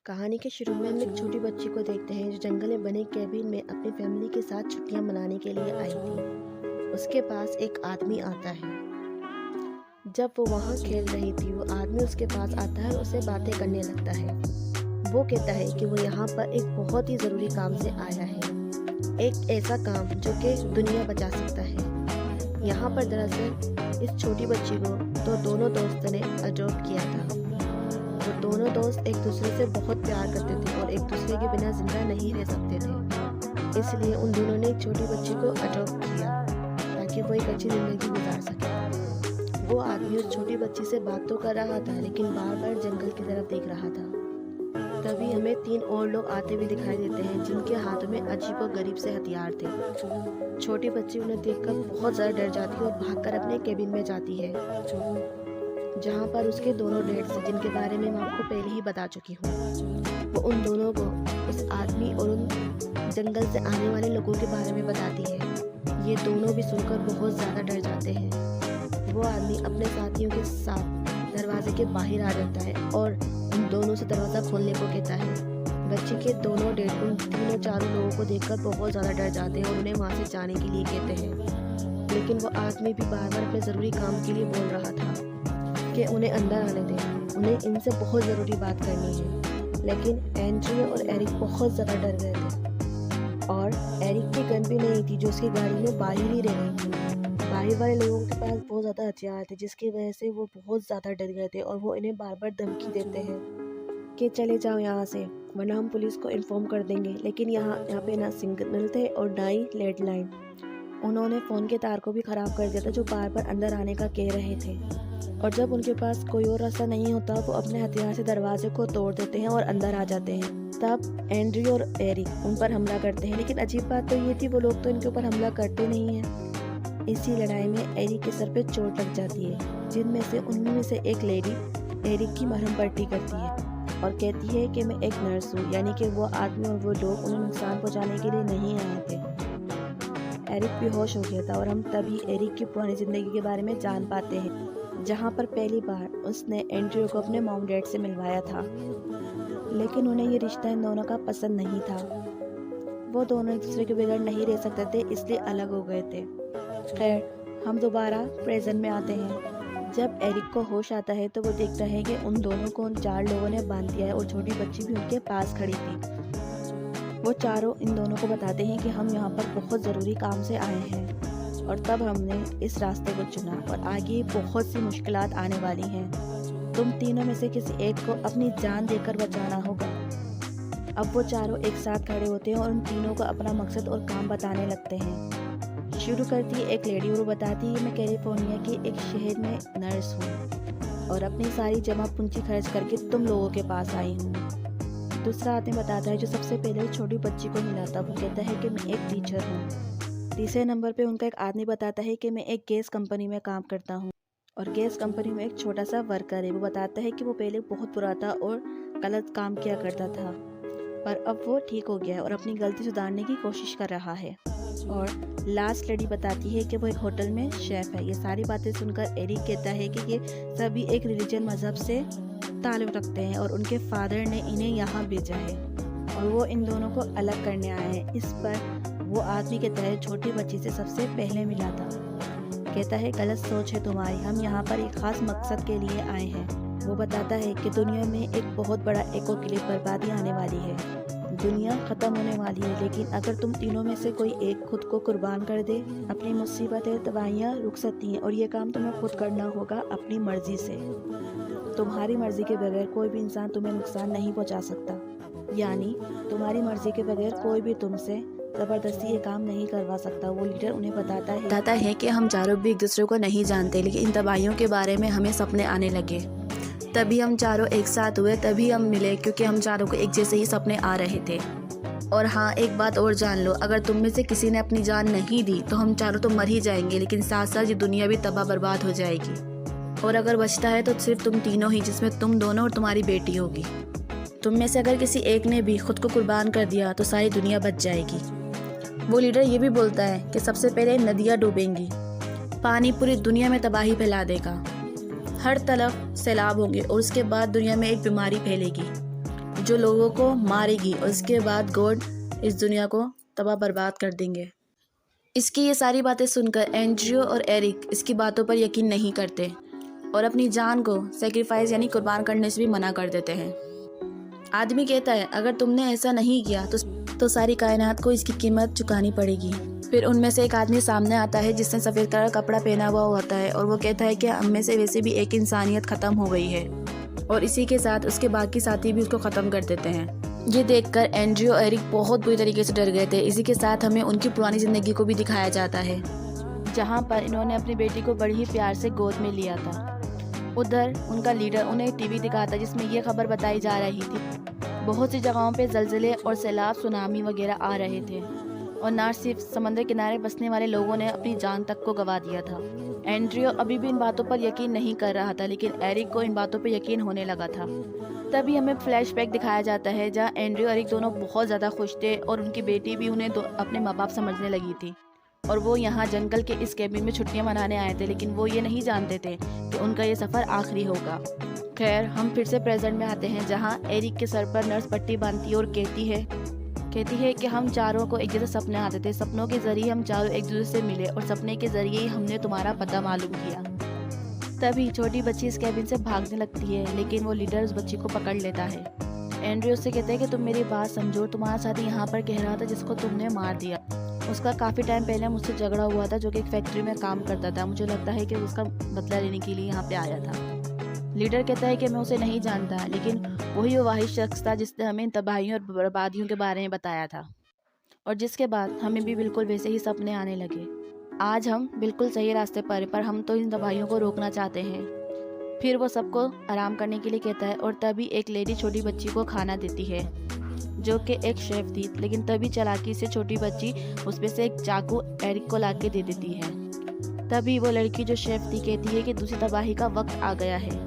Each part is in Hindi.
कहानी के शुरू में हम एक छोटी बच्ची को देखते हैं जो जंगल में बने केबिन में अपनी फैमिली के साथ छुट्टियां मनाने के लिए आई थी। उसके पास एक आदमी आता है। जब वो वहाँ खेल रही थी, वो आदमी उसके पास आता है और उससे बातें करने लगता है। वो कहता है कि वो यहाँ पर एक बहुत ही ज़रूरी काम से आया है, एक ऐसा काम जो कि दुनिया बचा सकता है। यहाँ पर दरअसल इस छोटी बच्ची को तो दोनों दोस्तों ने अडॉप्ट किया था। वो दोनों दोस्त एक दूसरे से बहुत प्यार करते थे और एक दूसरे के बिना जिंदा नहीं रह सकते थे। इसलिए उन दोनों ने एक छोटी बच्ची को अडॉप्ट किया ताकि वो एक अच्छी ज़िंदगी गुजार सके। वो आदमी उस छोटी बच्ची से बात तो कर रहा था, लेकिन बार बार जंगल की तरफ देख रहा था। तभी हमें 3 और लोग आते हुए दिखाई देते हैं, जिनके हाथों में अजीब और गरीब से हथियार थे। छोटी बच्ची उन्हें देखकर बहुत ज़्यादा डर जाती है और भागकर अपने केबिन में जाती है, जहाँ पर उसके दोनों डैड्स हैं, जिनके बारे में मैं आपको पहले ही बता चुकी हूँ। वो उन दोनों को उस आदमी और उन जंगल से आने वाले लोगों के बारे में बताती है। ये दोनों भी सुनकर बहुत ज़्यादा डर जाते हैं। वो आदमी अपने साथियों के साथ दरवाजे के बाहर आ जाता है और उन दोनों से दरवाज़ा खोलने को कहता है। बच्ची के दोनों डैड उन तीनों चारों लोगों को देखकर बहुत ज़्यादा डर जाते हैं और उन्हें वहाँ से जाने के लिए कहते हैं। लेकिन वो आदमी भी बार बार अपने ज़रूरी काम के लिए बोल रहा था कि उन्हें अंदर आने दें, उन्हें इनसे बहुत ज़रूरी बात करनी है। लेकिन एंड्रिया और एरिक बहुत ज़्यादा डर गए थे और एरिक की गन भी नहीं थी जो उसकी गाड़ी में बाहर ही रह गई थी। बाहर वाले लोगों के पास बहुत ज़्यादा हथियार थे, जिसकी वजह से वो बहुत ज़्यादा डर गए थे और वो इन्हें बार बार धमकी देते हैं कि चले जाओ यहाँ से, वरना हम पुलिस को इन्फॉर्म कर देंगे। लेकिन यहाँ पे ना सिग्नल थे और ना ही लैंडलाइन। उन्होंने फ़ोन के तार को भी ख़राब कर दिया था, जो बार बार अंदर आने का कह रहे थे। और जब उनके पास कोई और रास्ता नहीं होता, वो अपने हथियार से दरवाजे को तोड़ देते हैं और अंदर आ जाते हैं। तब एंड्रयू और एरिक उन पर हमला करते हैं, लेकिन अजीब बात तो ये थी, वो लोग तो इनके ऊपर हमला करते नहीं हैं। इसी लड़ाई में एरिक के सर पे चोट लग जाती है, जिनमें से उनमें से एक लेडी एरिक की मरहम पट्टी करती है और कहती है कि मैं एक नर्स हूँ, यानी कि वो आदमी और वो लोग उन्हें नुकसान पहुँचाने के लिए नहीं आए थे। एरिक बेहोश हो गया था और हम तभी एरिक की पुरानी ज़िंदगी के बारे में जान पाते हैं, जहाँ पर पहली बार उसने एंड्रयू को अपने मॉम डैड से मिलवाया था। लेकिन उन्हें ये रिश्ता इन दोनों का पसंद नहीं था। वो दोनों एक दूसरे के बगैर नहीं रह सकते थे, इसलिए अलग हो गए थे। खैर, हम दोबारा प्रेजेंट में आते हैं। जब एरिक को होश आता है तो वो देखता है कि उन दोनों को उन 4 लोगों ने बांध दिया है और छोटी बच्ची भी उनके पास खड़ी थी। वो चारों इन दोनों को बताते हैं कि हम यहाँ पर बहुत ज़रूरी काम से आए हैं और तब हमने इस रास्ते को चुना और आगे बहुत सी मुश्किलात आने वाली हैं। तुम तीनों में से किसी एक को अपनी जान देकर बचाना होगा। अब वो चारों एक साथ खड़े होते हैं और उन तीनों को अपना मकसद और काम बताने लगते हैं। शुरू करती है एक लेडी और वो बताती है, मैं कैलिफोर्निया के एक शहर में नर्स हूँ और अपनी सारी जमा पूंजी खर्च करके तुम लोगों के पास आई हूँ। दूसरा आदमी बताता है, जो सबसे पहले छोटी बच्ची को मिला था, वो कहता है कि मैं एक टीचर हूँ। तीसरे नंबर पे उनका एक आदमी बताता है कि मैं एक गैस कंपनी में काम करता हूँ और गैस कंपनी में एक छोटा सा वर्कर है। वो बताता है कि वो पहले बहुत बुरा था और गलत काम किया करता था, पर अब वो ठीक हो गया है और अपनी गलती सुधारने की कोशिश कर रहा है। और लास्ट लेडी बताती है कि वो एक होटल में शेफ़ है। ये सारी बातें सुनकर एरिक कहता है कि ये सभी एक रिलीजन मज़हब से ताल्लुक़ रखते हैं और उनके फादर ने इन्हें यहाँ भेजा है और वो इन दोनों को अलग करने आए हैं। इस पर वो आदमी कहता है, छोटी बच्ची से सबसे पहले मिला था, कहता है गलत सोच है तुम्हारी, हम यहाँ पर एक ख़ास मकसद के लिए आए हैं। वो बताता है कि दुनिया में एक बहुत बड़ा एपोकलिप्स बर्बादी आने वाली है, दुनिया ख़त्म होने वाली है, लेकिन अगर तुम तीनों में से कोई एक खुद को कुर्बान कर दे, अपनी मुसीबतें तबाहियाँ रुक सकती हैं और ये काम तुम्हें खुद करना होगा अपनी मर्ज़ी से। तुम्हारी मर्ज़ी के बगैर कोई भी इंसान तुम्हें नुकसान नहीं पहुंचा सकता, यानी तुम्हारी मर्ज़ी के बगैर कोई भी तुमसे ज़बरदस्ती ये काम नहीं करवा सकता। वो लीडर उन्हें बताता है कि हम चारों भी एक दूसरे को नहीं जानते, लेकिन इन तबाहियों के बारे में हमें सपने आने लगे। तभी हम चारों एक साथ हुए, तभी हम मिले, क्योंकि हम चारों को एक जैसे ही सपने आ रहे थे। और हाँ, एक बात और जान लो, अगर तुम में से किसी ने अपनी जान नहीं दी तो हम चारों तो मर ही जाएंगे, लेकिन साथ साथ ये दुनिया भी तबाह बर्बाद हो जाएगी। और अगर बचता है तो सिर्फ तुम तीनों ही, जिसमें तुम दोनों और तुम्हारी बेटी होगी। तुम में से अगर किसी एक ने भी खुद को कुर्बान कर दिया तो सारी दुनिया बच जाएगी। वो लीडर ये भी बोलता है कि सबसे पहले नदियाँ डूबेंगी, पानी पूरी दुनिया में तबाही फैला देगा, हर तरफ सैलाब होंगे और उसके बाद दुनिया में एक बीमारी फैलेगी जो लोगों को मारेगी और उसके बाद गॉड इस दुनिया को तबाह बर्बाद कर देंगे। इसकी ये सारी बातें सुनकर एंड्रयू और एरिक इसकी बातों पर यकीन नहीं करते और अपनी जान को सेक्रीफाइस यानी कुर्बान करने से भी मना कर देते हैं। आदमी कहता है अगर तुमने ऐसा नहीं किया तो सारी कायनात को इसकी कीमत चुकानी पड़ेगी। फिर उनमें से एक आदमी सामने आता है जिसने सफ़ेद कलर का कपड़ा पहना हुआ होता है और वो कहता है कि हम में से वैसे भी एक इंसानियत ख़त्म हो गई है और इसी के साथ उसके बाकी साथी भी उसको ख़त्म कर देते हैं। ये देखकर एंड्रयू और एरिक बहुत बुरी तरीके से डर गए थे। इसी के साथ हमें उनकी पुरानी ज़िंदगी को भी दिखाया जाता है जहाँ पर इन्होंने अपनी बेटी को बड़ी ही प्यार से गोद में लिया था। उधर उनका लीडर उन्हें टीवी दिखाता जिसमें ये खबर बताई जा रही थी बहुत सी जगहों पे ज़लज़ले और सैलाब सुनामी वगैरह आ रहे थे और न सिर्फ समंदर किनारे बसने वाले लोगों ने अपनी जान तक को गंवा दिया था। एंड्रयू अभी भी इन बातों पर यकीन नहीं कर रहा था, लेकिन एरिक को इन बातों पर यकीन होने लगा था। तभी हमें फ्लैशबैक दिखाया जाता है जहाँ एंड्रयू और एरिक दोनों बहुत ज़्यादा खुश थे और उनकी बेटी भी उन्हें अपने माँ बाप समझने लगी थी और वो यहाँ जंगल के इस केबिन में छुट्टियाँ मनाने आए थे, लेकिन वो ये नहीं जानते थे कि उनका ये सफ़र आखिरी होगा। खैर, हम फिर से प्रेजेंट में आते हैं जहाँ एरिक के सर पर नर्स पट्टी बांधती है और कहती है कि हम चारों को एक जैसे सपने आते थे, सपनों के जरिए हम चारों एक दूसरे से मिले और सपने के जरिए ही हमने तुम्हारा पता मालूम किया। तभी छोटी बच्ची इस कैबिन से भागने लगती है, लेकिन वो लीडर उस बच्ची को पकड़ लेता है। एंड्रयू उससे कहता है कि तुम मेरी बात समझो, तुम्हारा साथी यहाँ पर कह रहा था जिसको तुमने मार दिया। उसका काफ़ी टाइम पहले मुझसे झगड़ा हुआ था, जो कि एक फैक्ट्री में काम करता था। मुझे लगता है कि उसका बदला लेने के लिए यहाँ पे आया था। लीडर कहता है कि मैं उसे नहीं जानता, लेकिन वही वो वाहिद शख्स था जिसने हमें तबाहियों और बर्बादियों के बारे में बताया था और जिसके बाद हमें भी बिल्कुल वैसे ही सपने आने लगे। आज हम बिल्कुल सही रास्ते पर हम तो इन तबाहियों को रोकना चाहते हैं। फिर वो सबको आराम करने के लिए कहता है और तभी एक लेडी छोटी बच्ची को खाना देती है, जो कि एक शेफ थी। लेकिन तभी चालाकी से छोटी बच्ची उसमें से एक चाकू एरिक को लाके दे देती है। तभी वो लड़की जो शेफ थी कहती है कि दूसरी तबाही का वक्त आ गया है।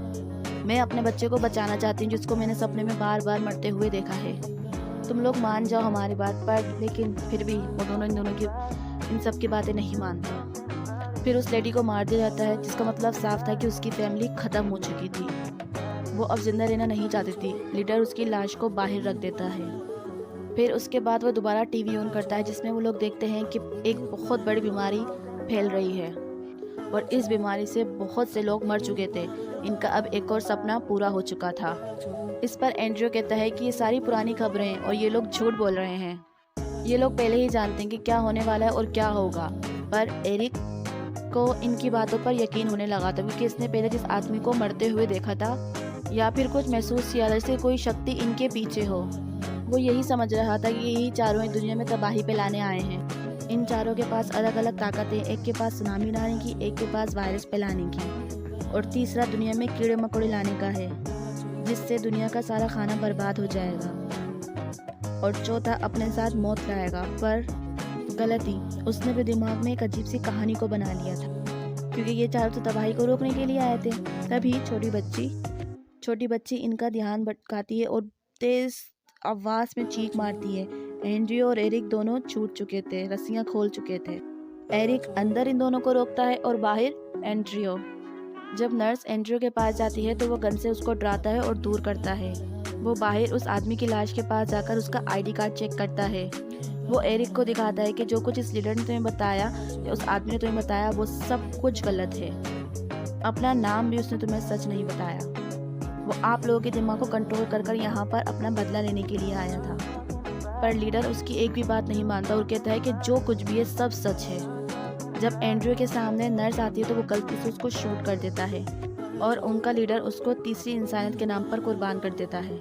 मैं अपने बच्चे को बचाना चाहती हूँ जिसको मैंने सपने में बार बार मरते हुए देखा है। तुम लोग मान जाओ हमारी बात पर, लेकिन फिर भी वो दोनों इन सब की बातें नहीं मानते। फिर उस लेडी को मार दिया जाता है, जिसका मतलब साफ था कि उसकी फैमिली ख़त्म हो चुकी थी। वो अब जिंदा रहना नहीं चाहती थी। लीडर उसकी लाश को बाहर रख देता है। फिर उसके बाद वो दोबारा टीवी ऑन करता है जिसमें वो लोग देखते हैं कि एक बहुत बड़ी बीमारी फैल रही है और इस बीमारी से बहुत से लोग मर चुके थे। इनका अब एक और सपना पूरा हो चुका था। इस पर एंड्रयू कहता है कि ये सारी पुरानी खबरें और ये लोग झूठ बोल रहे हैं। ये लोग पहले ही जानते हैं कि क्या होने वाला है और क्या होगा। पर एरिक को इनकी बातों पर यकीन होने लगा था, क्योंकि इसने पहले जिस आदमी को मरते हुए देखा था या फिर कुछ महसूस किया जैसे कोई शक्ति इनके पीछे हो। वो यही समझ रहा था कि यही चारों एक दुनिया में तबाही फैलाने आए हैं। इन चारों के पास अलग अलग ताकतें, एक के पास सुनामी लाने की, एक के पास वायरस फैलाने की और तीसरा दुनिया में कीड़े मकोड़े लाने का है, जिससे दुनिया का सारा खाना बर्बाद हो जाएगा और चौथा अपने साथ मौत लाएगा। पर गलती, उसने भी दिमाग में एक अजीब सी कहानी को बना लिया था, क्योंकि ये चारों तो तबाही को रोकने के लिए आए थे। तभी छोटी बच्ची इनका ध्यान भटकाती है और तेज आवाज़ में चीख मारती है। एंड्रयू और एरिक दोनों छूट चुके थे, रस्सियां खोल चुके थे। एरिक अंदर इन दोनों को रोकता है और बाहर एंड्रयू। जब नर्स एंड्रयू के पास जाती है तो वो गन से उसको डराता है और दूर करता है। वो बाहर उस आदमी की लाश के पास जाकर उसका आईडी कार्ड चेक करता है। वो एरिक को दिखाता है कि जो कुछ इस लीडर ने तुम्हें बताया या उस आदमी ने तुम्हें बताया वो सब कुछ गलत है। अपना नाम भी उसने तुम्हें सच नहीं बताया। वो आप लोगों के दिमाग को कंट्रोल कर यहाँ पर अपना बदला लेने के लिए आया था। पर लीडर उसकी एक भी बात नहीं मानता और कहता है कि जो कुछ भी है सब सच है। जब एंड्रयू के सामने नर्स आती है तो वो गलती से उसको शूट कर देता है और उनका लीडर उसको तीसरी इंसानियत के नाम पर कुर्बान कर देता है।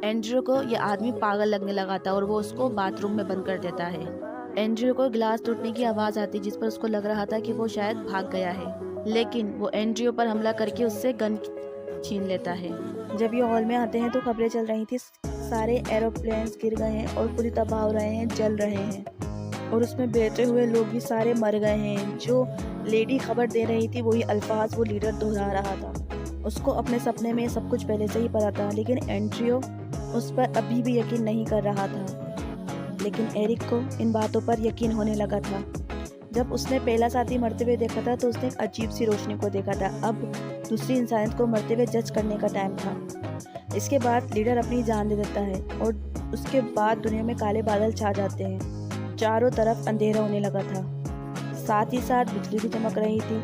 एंड्रयू को यह आदमी पागल लगने लगा था और वो उसको बाथरूम में बंद कर देता है। एंड्रयू को गिलास टूटने की आवाज़ आती जिस पर उसको लग रहा था कि वो शायद भाग गया है, लेकिन वो एंड्रयू पर हमला करके उससे गन छीन लेता है। जब ये हॉल में आते हैं तो खबरें चल रही थी, सारे एरोप्लेन्स गिर गए हैं और पूरी तबाह हो रहे हैं, जल रहे हैं और उसमें बैठे हुए लोग भी सारे मर गए हैं। जो लेडी खबर दे रही थी वही अल्फाज वो लीडर दोहरा रहा था। उसको अपने सपने में सब कुछ पहले से ही पता था, लेकिन एंड्रयू उस पर अभी भी यकीन नहीं कर रहा था। लेकिन एरिक को इन बातों पर यकीन होने लगा था। जब उसने पहला साथी मरते हुए देखा था तो उसने एक अजीब सी रोशनी को देखा था। अब दूसरी इंसानियत को मरते हुए जज करने का टाइम था। इसके बाद लीडर अपनी जान दे देता है और उसके बाद दुनिया में काले बादल छा जाते हैं। चारों तरफ अंधेरा होने लगा था, साथ ही साथ बिजली भी चमक रही थी।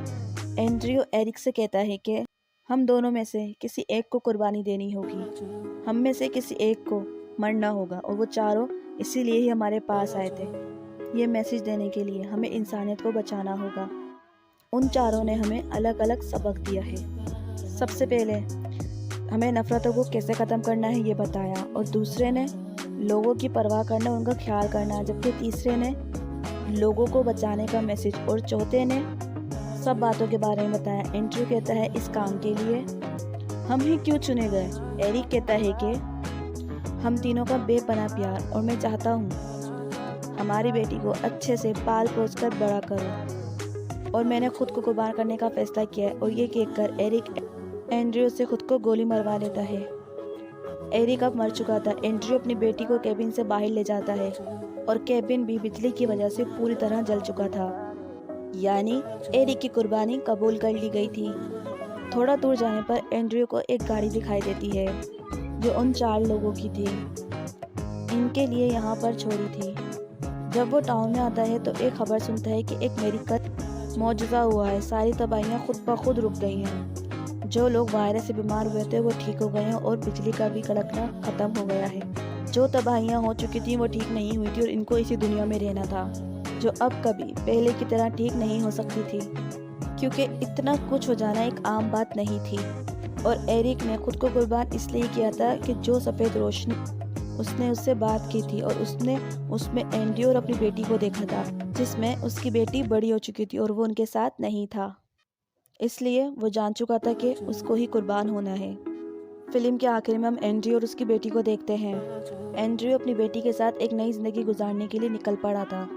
एंड्रयू एरिक से कहता है कि हम दोनों में से किसी एक को कुर्बानी देनी होगी, हम में से किसी एक को मरना होगा, और वो चारों इसीलिए ही हमारे पास आए थे, ये मैसेज देने के लिए हमें इंसानियत को बचाना होगा। उन चारों ने हमें अलग अलग सबक दिया है। सबसे पहले हमें नफ़रतों को कैसे ख़त्म करना है ये बताया, और दूसरे ने लोगों की परवाह करना, उनका ख्याल करना, जबकि तीसरे ने लोगों को बचाने का मैसेज, और चौथे ने सब बातों के बारे में बताया। एंड्रयू कहता है इस काम के लिए हम ही क्यों चुने गए। एरिक कहता है कि हम तीनों का बेपनाह प्यार, और मैं चाहता हूँ हमारी बेटी को अच्छे से पाल पोस कर बड़ा करो, और मैंने खुद को कुर्बान करने का फैसला किया है। और ये कहकर एरिक एंड्रयू से खुद को गोली मरवा लेता है। एरिक अब मर चुका था। एंड्रयू अपनी बेटी को कैबिन से बाहर ले जाता है, और कैबिन भी बिजली की वजह से पूरी तरह जल चुका था, यानी एरिक की कुर्बानी कबूल कर ली गई थी। थोड़ा दूर जाने पर एंड्रयू को एक गाड़ी दिखाई देती है जो उन 4 लोगों की थी, इनके लिए यहाँ पर छोड़ी थी। जब वो टाउन में आता है तो एक खबर सुनता है कि एक मेडिकल मौजूदा हुआ है, सारी तबाहियाँ खुद ब खुद रुक गई हैं। जो लोग वायरस से बीमार हुए थे वो ठीक हो गए हैं, और बिजली का भी कड़कना ख़त्म हो गया है। जो तबाहियाँ हो चुकी थी वो ठीक नहीं हुई थी, और इनको इसी दुनिया में रहना था जो अब कभी पहले की तरह ठीक नहीं हो सकती थी, क्योंकि इतना कुछ हो जाना एक आम बात नहीं थी। और एरिक ने खुद को कुर्बान इसलिए किया था कि जो सफ़ेद रोशनी उसने उससे बात की थी, और उसने उसमें एंड्रयू और अपनी बेटी को देखा था, जिसमें उसकी बेटी बड़ी हो चुकी थी और वो उनके साथ नहीं था। इसलिए वो जान चुका था कि उसको ही कुर्बान होना है। फिल्म के आखिर में हम एंड्रयू और उसकी बेटी को देखते हैं। एंड्रयू अपनी बेटी के साथ एक नई ज़िंदगी गुजारने के लिए निकल पड़ा था,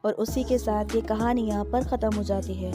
और उसी के साथ ये कहानी यहाँ पर ख़त्म हो जाती है।